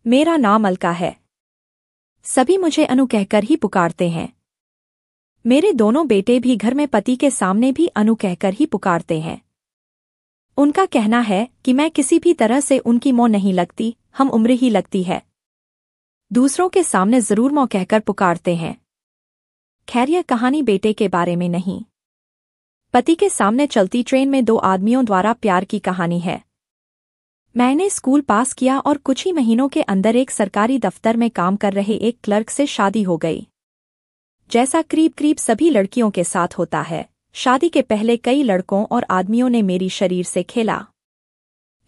मेरा नाम अलका है। सभी मुझे अनु कहकर ही पुकारते हैं। मेरे दोनों बेटे भी घर में पति के सामने भी अनु कहकर ही पुकारते हैं। उनका कहना है कि मैं किसी भी तरह से उनकी मोह नहीं लगती, हम उम्र ही लगती है। दूसरों के सामने जरूर मोह कहकर पुकारते हैं। खैर यह कहानी बेटे के बारे में नहीं, पति के सामने चलती ट्रेन में दो आदमियों द्वारा प्यार की कहानी है। मैंने स्कूल पास किया और कुछ ही महीनों के अंदर एक सरकारी दफ्तर में काम कर रहे एक क्लर्क से शादी हो गई। जैसा करीब सभी लड़कियों के साथ होता है, शादी के पहले कई लड़कों और आदमियों ने मेरी शरीर से खेला।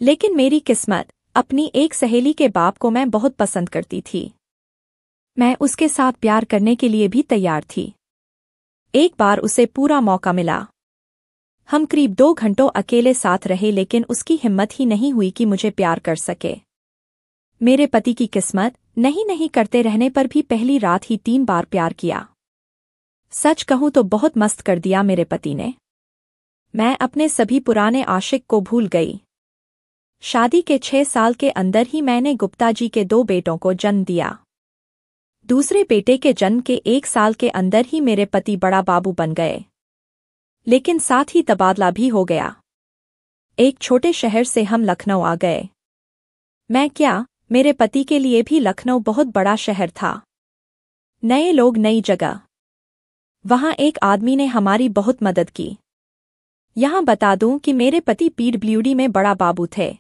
लेकिन मेरी किस्मत, अपनी एक सहेली के बाप को मैं बहुत पसंद करती थी। मैं उसके साथ प्यार करने के लिए भी तैयार थी। एक बार उसे पूरा मौका मिला। हम करीब 2 घंटों अकेले साथ रहे, लेकिन उसकी हिम्मत ही नहीं हुई कि मुझे प्यार कर सके। मेरे पति की किस्मत, नहीं करते रहने पर भी पहली रात ही 3 बार प्यार किया। सच कहूं तो बहुत मस्त कर दिया मेरे पति ने। मैं अपने सभी पुराने आशिक को भूल गई। शादी के 6 साल के अंदर ही मैंने गुप्ता जी के 2 बेटों को जन्म दिया। दूसरे बेटे के जन्म के 1 साल के अंदर ही मेरे पति बड़ा बाबू बन गए, लेकिन साथ ही तबादला भी हो गया। एक छोटे शहर से हम लखनऊ आ गए। मैं क्या, मेरे पति के लिए भी लखनऊ बहुत बड़ा शहर था। नए लोग, नई जगह। वहां एक आदमी ने हमारी बहुत मदद की। यहां बता दूं कि मेरे पति पीडब्ल्यूडी में बड़ा बाबू थे।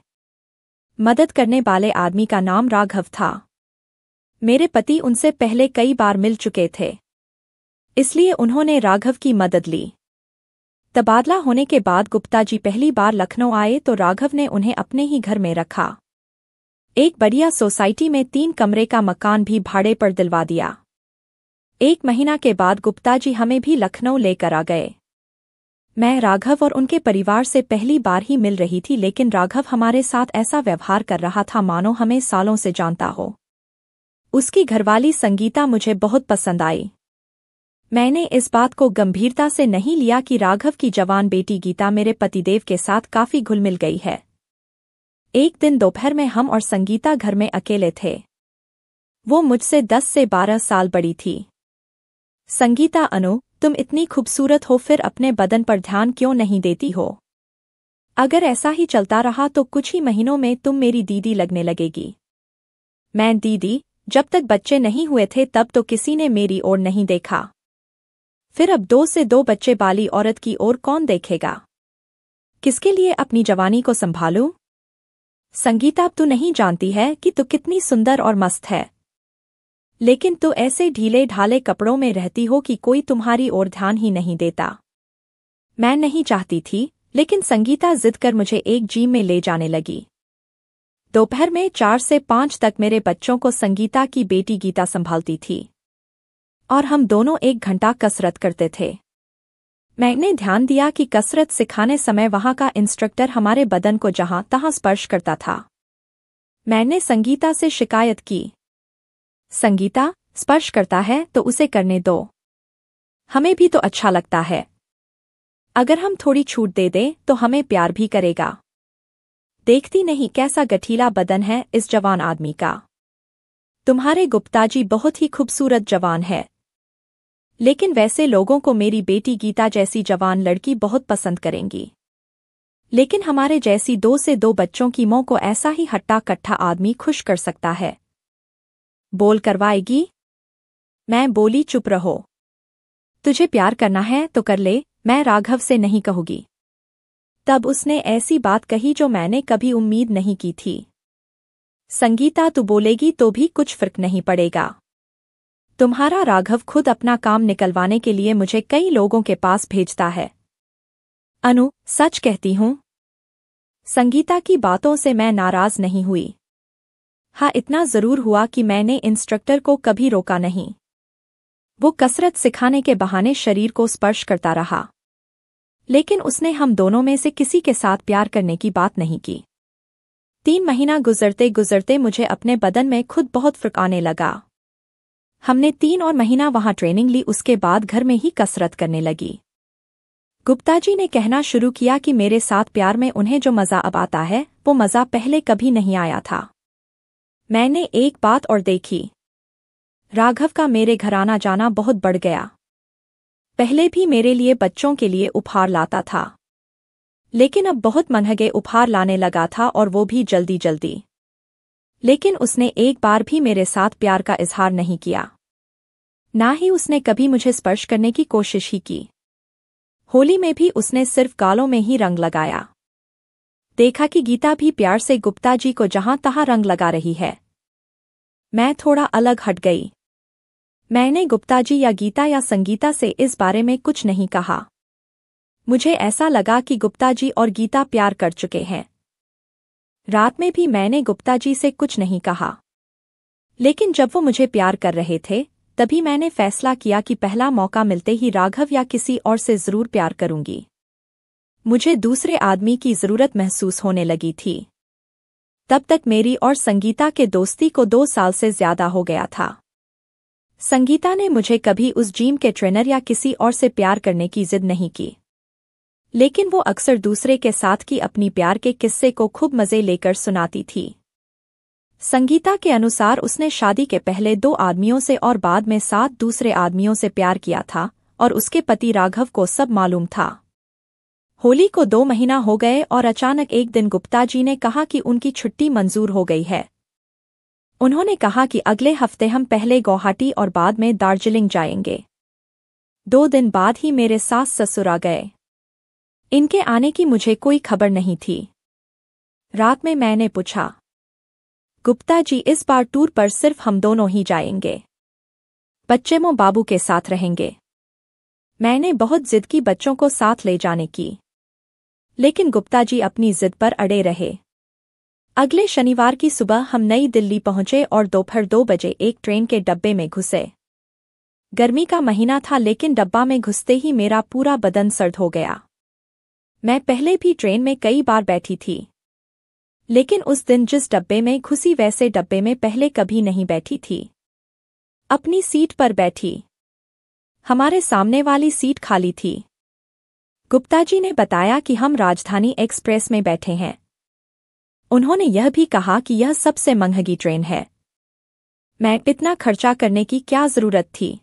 मदद करने वाले आदमी का नाम राघव था। मेरे पति उनसे पहले कई बार मिल चुके थे, इसलिए उन्होंने राघव की मदद ली। तबादला होने के बाद गुप्ता जी पहली बार लखनऊ आए तो राघव ने उन्हें अपने ही घर में रखा। एक बढ़िया सोसाइटी में 3 कमरे का मकान भी भाड़े पर दिलवा दिया। 1 महीना के बाद गुप्ता जी हमें भी लखनऊ लेकर आ गए। मैं राघव और उनके परिवार से पहली बार ही मिल रही थी, लेकिन राघव हमारे साथ ऐसा व्यवहार कर रहा था मानो हमें सालों से जानता हो। उसकी घरवाली संगीता मुझे बहुत पसंद आई। मैंने इस बात को गंभीरता से नहीं लिया कि राघव की जवान बेटी गीता मेरे पतिदेव के साथ काफी घुल मिल गई है। एक दिन दोपहर में हम और संगीता घर में अकेले थे। वो मुझसे 10 से 12 साल बड़ी थी। संगीता, अनु, तुम इतनी खूबसूरत हो, फिर अपने बदन पर ध्यान क्यों नहीं देती हो? अगर ऐसा ही चलता रहा तो कुछ ही महीनों में तुम मेरी दीदी लगने लगेगी। मैं, दीदी? जब तक बच्चे नहीं हुए थे तब तो किसी ने मेरी ओर नहीं देखा। फिर अब 2 से 2 बच्चे वाली औरत की ओर कौन देखेगा? किसके लिए अपनी जवानी को संभालूं? संगीता, तू नहीं जानती है कि तू कितनी सुंदर और मस्त है, लेकिन तू ऐसे ढीले ढाले कपड़ों में रहती हो कि कोई तुम्हारी ओर ध्यान ही नहीं देता। मैं नहीं चाहती थी, लेकिन संगीता जिद कर मुझे एक जिम में ले जाने लगी। दोपहर में 4 से 5 तक मेरे बच्चों को संगीता की बेटी गीता संभालती थी और हम दोनों 1 घंटा कसरत करते थे। मैंने ध्यान दिया कि कसरत सिखाने समय वहां का इंस्ट्रक्टर हमारे बदन को जहां तहां स्पर्श करता था। मैंने संगीता से शिकायत की, संगीता, स्पर्श करता है तो उसे करने दो, हमें भी तो अच्छा लगता है। अगर हम थोड़ी छूट दे दें तो हमें प्यार भी करेगा। देखती नहीं कैसा गठीला बदन है इस जवान आदमी का। तुम्हारे गुप्ता जी बहुत ही खूबसूरत जवान है, लेकिन वैसे लोगों को मेरी बेटी गीता जैसी जवान लड़की बहुत पसंद करेंगी। लेकिन हमारे जैसी 2 से 2 बच्चों की मां को ऐसा ही हट्टा कट्ठा आदमी खुश कर सकता है। बोल करवाएगी? मैं बोली, चुप रहो। तुझे प्यार करना है तो कर ले, मैं राघव से नहीं कहूंगी। तब उसने ऐसी बात कही जो मैंने कभी उम्मीद नहीं की थी। संगीता, तू बोलेगी तो भी कुछ फर्क नहीं पड़ेगा। तुम्हारा राघव खुद अपना काम निकलवाने के लिए मुझे कई लोगों के पास भेजता है। अनु, सच कहती हूं। संगीता की बातों से मैं नाराज नहीं हुई। हाँ, इतना जरूर हुआ कि मैंने इंस्ट्रक्टर को कभी रोका नहीं। वो कसरत सिखाने के बहाने शरीर को स्पर्श करता रहा, लेकिन उसने हम दोनों में से किसी के साथ प्यार करने की बात नहीं की। 3 महीना गुजरते गुजरते मुझे अपने बदन में खुद बहुत फर्क आने लगा। हमने 3 और महीना वहां ट्रेनिंग ली, उसके बाद घर में ही कसरत करने लगी। गुप्ता जी ने कहना शुरू किया कि मेरे साथ प्यार में उन्हें जो मजा अब आता है वो मजा पहले कभी नहीं आया था। मैंने एक बात और देखी। राघव का मेरे घर आना जाना बहुत बढ़ गया। पहले भी मेरे लिए बच्चों के लिए उपहार लाता था, लेकिन अब बहुत महंगे उपहार लाने लगा था, और वो भी जल्दी जल्दी। लेकिन उसने एक बार भी मेरे साथ प्यार का इजहार नहीं किया, ना ही उसने कभी मुझे स्पर्श करने की कोशिश ही की। होली में भी उसने सिर्फ गालों में ही रंग लगाया। देखा कि गीता भी प्यार से गुप्ता जी को जहां तहां रंग लगा रही है। मैं थोड़ा अलग हट गई। मैंने गुप्ता जी या गीता या संगीता से इस बारे में कुछ नहीं कहा। मुझे ऐसा लगा कि गुप्ता जी और गीता प्यार कर चुके हैं। रात में भी मैंने गुप्ता जी से कुछ नहीं कहा, लेकिन जब वो मुझे प्यार कर रहे थे, तभी मैंने फैसला किया कि पहला मौका मिलते ही राघव या किसी और से जरूर प्यार करूंगी। मुझे दूसरे आदमी की जरूरत महसूस होने लगी थी। तब तक मेरी और संगीता के दोस्ती को 2 साल से ज्यादा हो गया था। संगीता ने मुझे कभी उस जिम के ट्रेनर या किसी और से प्यार करने की जिद नहीं की, लेकिन वो अक्सर दूसरे के साथ की अपनी प्यार के किस्से को खूब मजे लेकर सुनाती थी। संगीता के अनुसार उसने शादी के पहले 2 आदमियों से और बाद में 7 दूसरे आदमियों से प्यार किया था, और उसके पति राघव को सब मालूम था। होली को 2 महीना हो गए और अचानक एक दिन गुप्ता जी ने कहा कि उनकी छुट्टी मंजूर हो गई है। उन्होंने कहा कि अगले हफ्ते हम पहले गुवाहाटी और बाद में दार्जिलिंग जाएंगे। 2 दिन बाद ही मेरे सास ससुर आ गए। इनके आने की मुझे कोई खबर नहीं थी। रात में मैंने पूछा, गुप्ता जी इस बार टूर पर सिर्फ हम दोनों ही जाएंगे, बच्चे मो बाबू के साथ रहेंगे? मैंने बहुत जिद की बच्चों को साथ ले जाने की, लेकिन गुप्ता जी अपनी जिद पर अड़े रहे। अगले शनिवार की सुबह हम नई दिल्ली पहुंचे और दोपहर 2 बजे एक ट्रेन के डब्बे में घुसे। गर्मी का महीना था, लेकिन डब्बा में घुसते ही मेरा पूरा बदन सर्द हो गया। मैं पहले भी ट्रेन में कई बार बैठी थी, लेकिन उस दिन जिस डब्बे में घुसी वैसे डब्बे में पहले कभी नहीं बैठी थी। अपनी सीट पर बैठी। हमारे सामने वाली सीट खाली थी। गुप्ता जी ने बताया कि हम राजधानी एक्सप्रेस में बैठे हैं। उन्होंने यह भी कहा कि यह सबसे महंगी ट्रेन है। मैं इतना खर्चा करने की क्या जरूरत थी?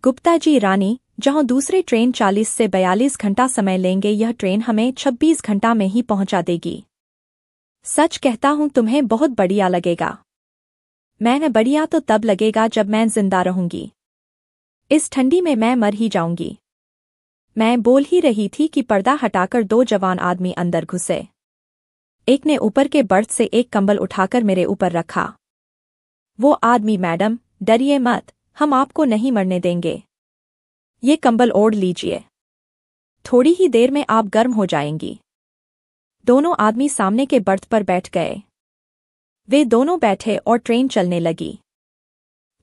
गुप्ता जी रानी, जहां दूसरे ट्रेन 40 से 42 घंटा समय लेंगे, यह ट्रेन हमें 26 घंटा में ही पहुंचा देगी। सच कहता हूं, तुम्हें बहुत बढ़िया लगेगा। मैं बढ़िया तो तब लगेगा जब मैं जिंदा रहूंगी। इस ठंडी में मैं मर ही जाऊंगी। मैं बोल ही रही थी कि पर्दा हटाकर 2 जवान आदमी अंदर घुसे। एक ने ऊपर के बर्थ से एक कंबल उठाकर मेरे ऊपर रखा। वो आदमी, मैडम डरिए मत, हम आपको नहीं मरने देंगे। ये कंबल ओढ़ लीजिए, थोड़ी ही देर में आप गर्म हो जाएंगी। दोनों आदमी सामने के बर्थ पर बैठ गए। वे दोनों बैठे और ट्रेन चलने लगी।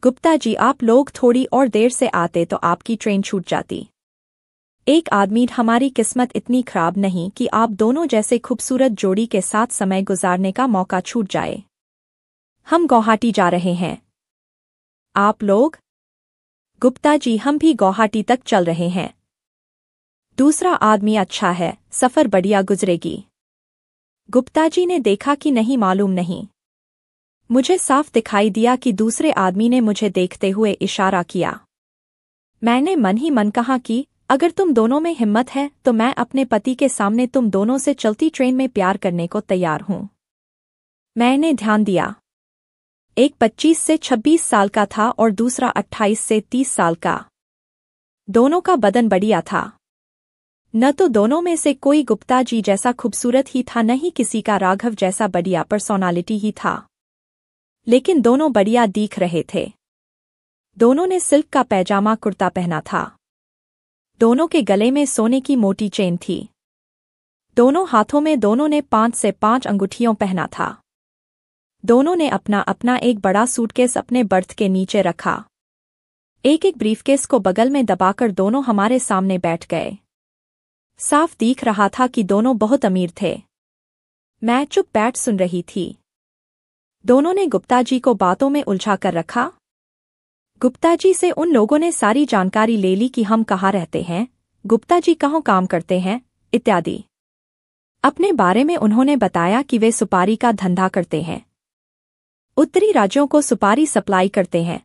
गुप्ता जी, आप लोग थोड़ी और देर से आते तो आपकी ट्रेन छूट जाती। एक आदमी, हमारी किस्मत इतनी खराब नहीं कि आप दोनों जैसे खूबसूरत जोड़ी के साथ समय गुजारने का मौका छूट जाए। हम गुवाहाटी जा रहे हैं। आप लोग? गुप्ता जी, हम भी गुवाहाटी तक चल रहे हैं। दूसरा आदमी, अच्छा है, सफर बढ़िया गुजरेगी। गुप्ता जी ने देखा कि नहीं, मालूम नहीं। मुझे साफ दिखाई दिया कि दूसरे आदमी ने मुझे देखते हुए इशारा किया। मैंने मन ही मन कहा कि अगर तुम दोनों में हिम्मत है तो मैं अपने पति के सामने तुम दोनों से चलती ट्रेन में प्यार करने को तैयार हूं। मैंने ध्यान दिया। एक 25 से 26 साल का था और दूसरा 28 से 30 साल का। दोनों का बदन बढ़िया था। न तो दोनों में से कोई गुप्ता जी जैसा खूबसूरत ही था, न ही किसी का राघव जैसा बढ़िया पर्सोनालिटी ही था, लेकिन दोनों बढ़िया दिख रहे थे। दोनों ने सिल्क का पैजामा कुर्ता पहना था। दोनों के गले में सोने की मोटी चेन थी। दोनों हाथों में दोनों ने 5 से 5 अंगूठियों पहना था। दोनों ने अपना अपना एक बड़ा सूटकेस अपने बर्थ के नीचे रखा। एक एक ब्रीफकेस को बगल में दबाकर दोनों हमारे सामने बैठ गए। साफ दिख रहा था कि दोनों बहुत अमीर थे। मैं चुप बैठ सुन रही थी। दोनों ने गुप्ता जी को बातों में उलझा कर रखा। गुप्ता जी से उन लोगों ने सारी जानकारी ले ली कि हम कहाँ रहते हैं, गुप्ता जी कहाँ काम करते हैं, इत्यादि। अपने बारे में उन्होंने बताया कि वे सुपारी का धंधा करते हैं, उत्तरी राज्यों को सुपारी सप्लाई करते हैं।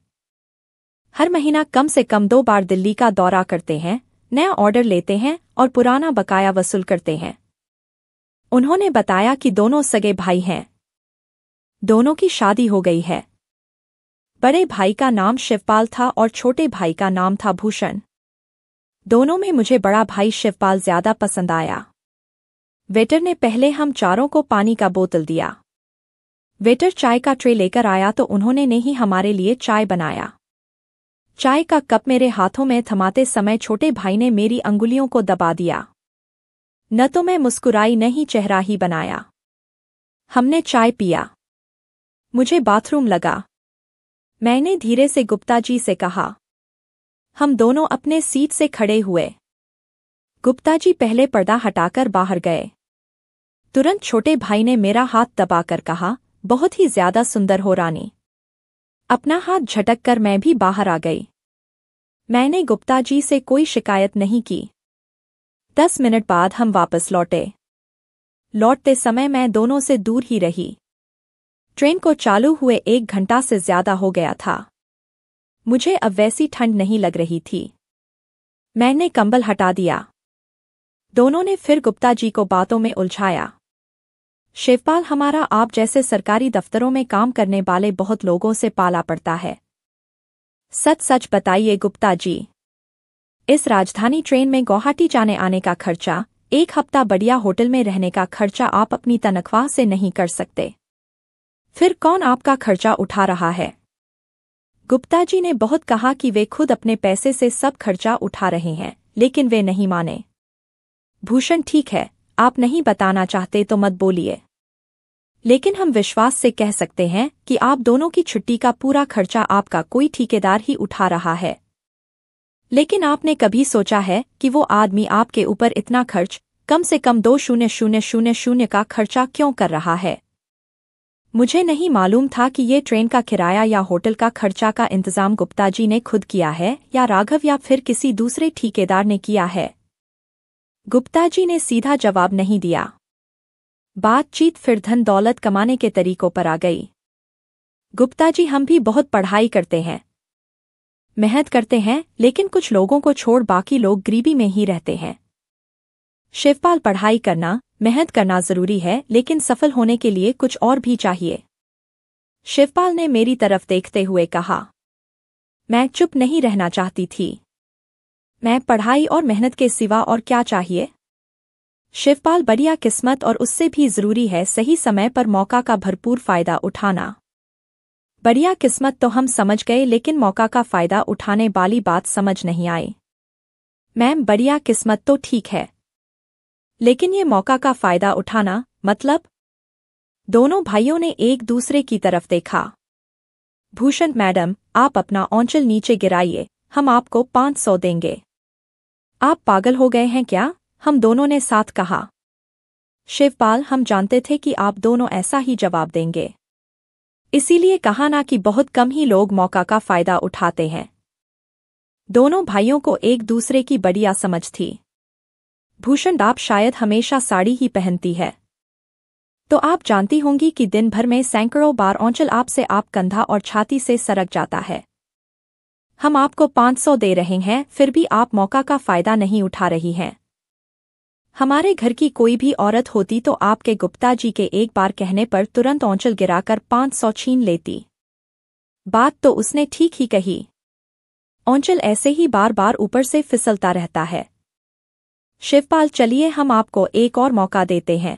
हर महीना कम से कम 2 बार दिल्ली का दौरा करते हैं, नया ऑर्डर लेते हैं और पुराना बकाया वसूल करते हैं। उन्होंने बताया कि दोनों सगे भाई हैं। दोनों की शादी हो गई है। बड़े भाई का नाम शिवपाल था और छोटे भाई का नाम था भूषण। दोनों में मुझे बड़ा भाई शिवपाल ज्यादा पसंद आया। वेटर ने पहले हम चारों को पानी का बोतल दिया। वेटर चाय का ट्रे लेकर आया तो उन्होंने ने ही हमारे लिए चाय बनाया। चाय का कप मेरे हाथों में थमाते समय छोटे भाई ने मेरी अंगुलियों को दबा दिया। न तो मैं मुस्कुराई न ही चेहरा ही बनाया। हमने चाय पिया। मुझे बाथरूम लगा। मैंने धीरे से गुप्ता जी से कहा। हम दोनों अपने सीट से खड़े हुए। गुप्ता जी पहले पर्दा हटाकर बाहर गए। तुरंत छोटे भाई ने मेरा हाथ दबाकर कहा, बहुत ही ज्यादा सुंदर हो रानी। अपना हाथ झटक कर मैं भी बाहर आ गई। मैंने गुप्ता जी से कोई शिकायत नहीं की। 10 मिनट बाद हम वापस लौटे। लौटते समय मैं दोनों से दूर ही रही। ट्रेन को चालू हुए 1 घंटा से ज्यादा हो गया था। मुझे अब वैसी ठंड नहीं लग रही थी। मैंने कंबल हटा दिया। दोनों ने फिर गुप्ता जी को बातों में उलझाया। शिवपाल हमारा आप जैसे सरकारी दफ्तरों में काम करने वाले बहुत लोगों से पाला पड़ता है। सच सच बताइए गुप्ता जी, इस राजधानी ट्रेन में गुवाहाटी जाने आने का खर्चा, 1 हफ्ता बढ़िया होटल में रहने का खर्चा आप अपनी तनख्वाह से नहीं कर सकते। फिर कौन आपका खर्चा उठा रहा है? गुप्ता जी ने बहुत कहा कि वे खुद अपने पैसे से सब खर्चा उठा रहे हैं, लेकिन वे नहीं माने। भूषण ठीक है, आप नहीं बताना चाहते तो मत बोलिए। लेकिन हम विश्वास से कह सकते हैं कि आप दोनों की छुट्टी का पूरा खर्चा आपका कोई ठेकेदार ही उठा रहा है। लेकिन आपने कभी सोचा है कि वो आदमी आपके ऊपर इतना खर्च, कम से कम 2,000 का खर्चा क्यों कर रहा है? मुझे नहीं मालूम था कि ये ट्रेन का किराया या होटल का खर्चा का इंतजाम गुप्ता जी ने खुद किया है या राघव या फिर किसी दूसरे ठेकेदार ने किया है। गुप्ता जी ने सीधा जवाब नहीं दिया। बातचीत फिर धन दौलत कमाने के तरीकों पर आ गई। गुप्ता जी हम भी बहुत पढ़ाई करते हैं, मेहनत करते हैं, लेकिन कुछ लोगों को छोड़ बाकी लोग गरीबी में ही रहते हैं। शिवपाल पढ़ाई करना, मेहनत करना जरूरी है, लेकिन सफल होने के लिए कुछ और भी चाहिए। शिवपाल ने मेरी तरफ देखते हुए कहा। मैं चुप नहीं रहना चाहती थी। मैं पढ़ाई और मेहनत के सिवा और क्या चाहिए? शिवपाल बढ़िया किस्मत और उससे भी जरूरी है सही समय पर मौका का भरपूर फायदा उठाना। बढ़िया किस्मत तो हम समझ गए, लेकिन मौका का फायदा उठाने वाली बात समझ नहीं आई। मैम, बढ़िया किस्मत तो ठीक है, लेकिन ये मौका का फायदा उठाना मतलब? दोनों भाइयों ने एक दूसरे की तरफ देखा। भूषण मैडम, आप अपना औंचल नीचे गिराइए, हम आपको 500 देंगे। आप पागल हो गए हैं क्या? हम दोनों ने साथ कहा। शिवपाल, हम जानते थे कि आप दोनों ऐसा ही जवाब देंगे, इसीलिए कहा ना कि बहुत कम ही लोग मौका का फायदा उठाते हैं। दोनों भाइयों को एक दूसरे की बढ़िया समझ थी। भूषण, आप शायद हमेशा साड़ी ही पहनती है, तो आप जानती होंगी कि दिन भर में सैकड़ों बार औंचल आपसे आप कंधा और छाती से सरक जाता है। हम आपको 500 दे रहे हैं, फिर भी आप मौका का फायदा नहीं उठा रही हैं। हमारे घर की कोई भी औरत होती तो आपके गुप्ता जी के एक बार कहने पर तुरंत औंचल गिराकर 500 छीन लेती। बात तो उसने ठीक ही कही। औंचल ऐसे ही बार बार ऊपर से फिसलता रहता है। शिवपाल, चलिए हम आपको एक और मौका देते हैं।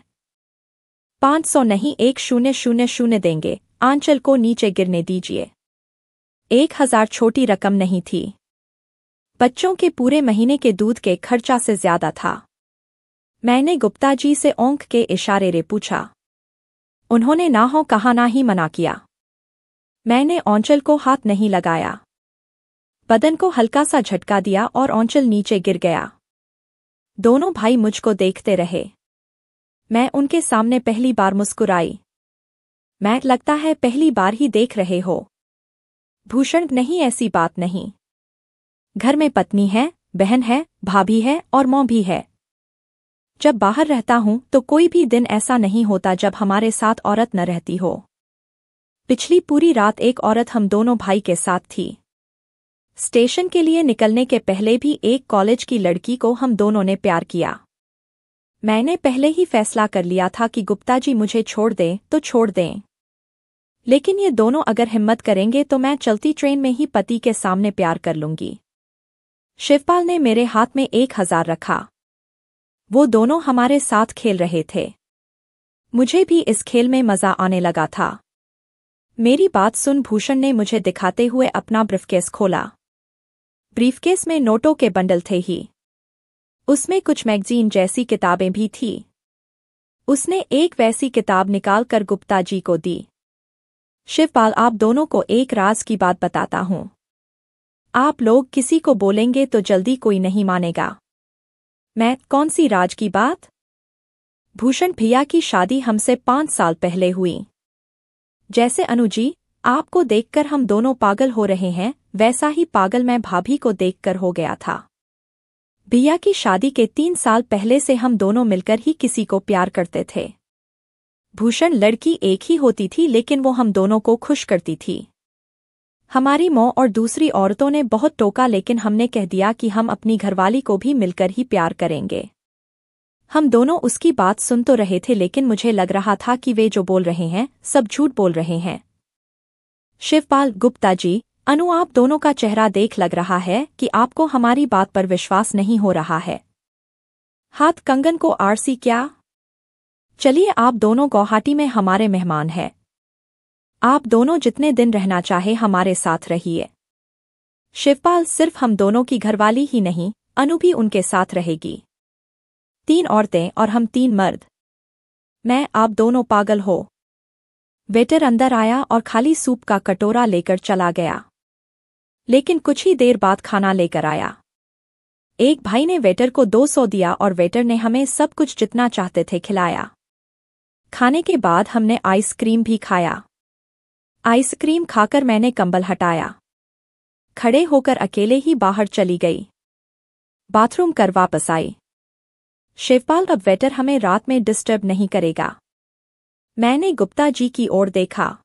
500 नहीं, 1,000 देंगे। आंचल को नीचे गिरने दीजिए। 1000 छोटी रकम नहीं थी। बच्चों के पूरे महीने के दूध के खर्चा से ज्यादा था। मैंने गुप्ता जी से औंख के इशारे रे पूछा। उन्होंने ना हो कहा, ना ही मना किया। मैंने औंचल को हाथ नहीं लगाया। बदन को हल्का सा झटका दिया और औंचल नीचे गिर गया। दोनों भाई मुझको देखते रहे। मैं उनके सामने पहली बार मुस्कुराई। मैं, लगता है पहली बार ही देख रहे हो। भूषण, नहीं, ऐसी बात नहीं। घर में पत्नी है, बहन है, भाभी है और मौं भी है। जब बाहर रहता हूं तो कोई भी दिन ऐसा नहीं होता जब हमारे साथ औरत न रहती हो। पिछली पूरी रात एक औरत हम दोनों भाई के साथ थी। स्टेशन के लिए निकलने के पहले भी एक कॉलेज की लड़की को हम दोनों ने प्यार किया। मैंने पहले ही फैसला कर लिया था कि गुप्ता जी मुझे छोड़ दें तो छोड़ दें, लेकिन ये दोनों अगर हिम्मत करेंगे तो मैं चलती ट्रेन में ही पति के सामने प्यार कर लूंगी। शिवपाल ने मेरे हाथ में 1000 रखा। वो दोनों हमारे साथ खेल रहे थे। मुझे भी इस खेल में मजा आने लगा था। मेरी बात सुन भूषण ने मुझे दिखाते हुए अपना ब्रीफकेस खोला। ब्रीफकेस में नोटों के बंडल थे ही। उसमें कुछ मैगजीन जैसी किताबें भी थी। उसने एक वैसी किताब निकालकर गुप्ता जी को दी। शिवपाल, आप दोनों को एक राज की बात बताता हूं। आप लोग किसी को बोलेंगे तो जल्दी कोई नहीं मानेगा। मैं, कौन सी राज की बात? भूषण भैया की शादी हमसे 5 साल पहले हुई। जैसे अनुजी, आपको देखकर हम दोनों पागल हो रहे हैं, वैसा ही पागल मैं भाभी को देखकर हो गया था। भैया की शादी के 3 साल पहले से हम दोनों मिलकर ही किसी को प्यार करते थे। भूषण, लड़की एक ही होती थी लेकिन वो हम दोनों को खुश करती थी। हमारी माँ और दूसरी औरतों ने बहुत टोका लेकिन हमने कह दिया कि हम अपनी घरवाली को भी मिलकर ही प्यार करेंगे। हम दोनों उसकी बात सुन तो रहे थे लेकिन मुझे लग रहा था कि वे जो बोल रहे हैं सब झूठ बोल रहे हैं। शिवपाल, गुप्ता जी, अनु, आप दोनों का चेहरा देख लग रहा है कि आपको हमारी बात पर विश्वास नहीं हो रहा है। हाथ कंगन को आरसी क्या? चलिए, आप दोनों गुवाहाटी में हमारे मेहमान हैं। आप दोनों जितने दिन रहना चाहे हमारे साथ रहिए। शिवपाल, सिर्फ हम दोनों की घरवाली ही नहीं, अनु भी उनके साथ रहेगी। 3 औरतें और हम 3 मर्द। मैं, आप दोनों पागल हो। वेटर अंदर आया और खाली सूप का कटोरा लेकर चला गया, लेकिन कुछ ही देर बाद खाना लेकर आया। एक भाई ने वेटर को 200 दिया और वेटर ने हमें सब कुछ जितना चाहते थे खिलाया। खाने के बाद हमने आइसक्रीम भी खाया। आइसक्रीम खाकर मैंने कंबल हटाया। खड़े होकर अकेले ही बाहर चली गई। बाथरूम कर वापस आई। शिवपाल, अब वेटर हमें रात में डिस्टर्ब नहीं करेगा। मैंने गुप्ता जी की ओर देखा।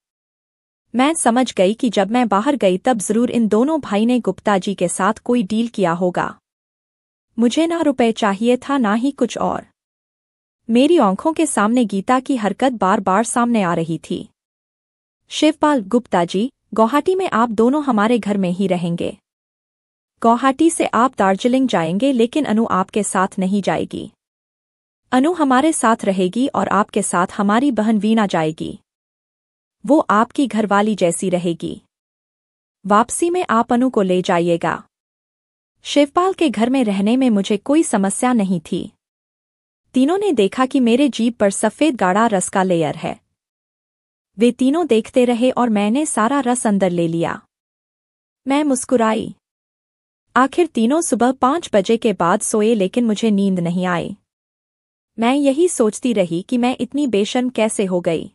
मैं समझ गई कि जब मैं बाहर गई तब जरूर इन दोनों भाई ने गुप्ता जी के साथ कोई डील किया होगा। मुझे ना रुपए चाहिए था ना ही कुछ और। मेरी आंखों के सामने गीता की हरकत बार बार सामने आ रही थी। शिवपाल, गुप्ता जी, गुवाहाटी में आप दोनों हमारे घर में ही रहेंगे। गुवाहाटी से आप दार्जिलिंग जाएंगे लेकिन अनु आपके साथ नहीं जाएगी। अनु हमारे साथ रहेगी और आपके साथ हमारी बहन वीणा जाएगी। वो आपकी घरवाली जैसी रहेगी। वापसी में आप अनु को ले जाइएगा। शिवपाल के घर में रहने में मुझे कोई समस्या नहीं थी। तीनों ने देखा कि मेरे जीभ पर सफेद गाढ़ा रस का लेयर है। वे तीनों देखते रहे और मैंने सारा रस अंदर ले लिया। मैं मुस्कुराई। आखिर तीनों सुबह 5 बजे के बाद सोए लेकिन मुझे नींद नहीं आई। मैं यही सोचती रही कि मैं इतनी बेशर्म कैसे हो गई।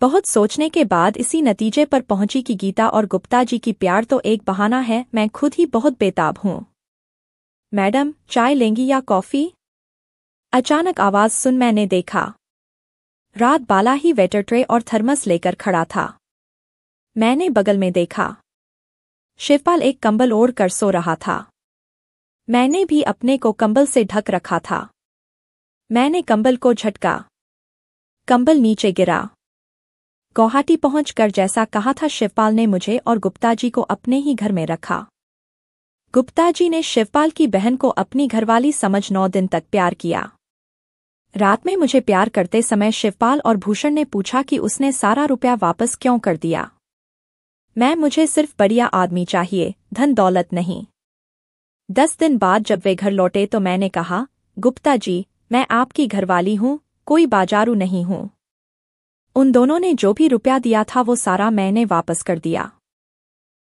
बहुत सोचने के बाद इसी नतीजे पर पहुंची कि गीता और गुप्ता जी की प्यार तो एक बहाना है। मैं खुद ही बहुत बेताब हूं। मैडम, चाय लेंगी या कॉफी? अचानक आवाज सुन मैंने देखा। रात बाला ही वेटर ट्रे और थर्मस लेकर खड़ा था। मैंने बगल में देखा। शिवपाल एक कंबल ओढ़ कर सो रहा था। मैंने भी अपने को कंबल से ढक रखा था। मैंने कंबल को झटका। कंबल नीचे गिरा। गुवाहाटी पहुंचकर जैसा कहा था शिवपाल ने मुझे और गुप्ता जी को अपने ही घर में रखा। गुप्ता जी ने शिवपाल की बहन को अपनी घरवाली समझ 9 दिन तक प्यार किया। रात में मुझे प्यार करते समय शिवपाल और भूषण ने पूछा कि उसने सारा रुपया वापस क्यों कर दिया। मुझे सिर्फ बढ़िया आदमी चाहिए, धन दौलत नहीं। 10 दिन बाद जब वे घर लौटे तो मैंने कहा, गुप्ता जी, मैं आपकी घरवाली हूं, कोई बाजारू नहीं हूं। उन दोनों ने जो भी रुपया दिया था वो सारा मैंने वापस कर दिया।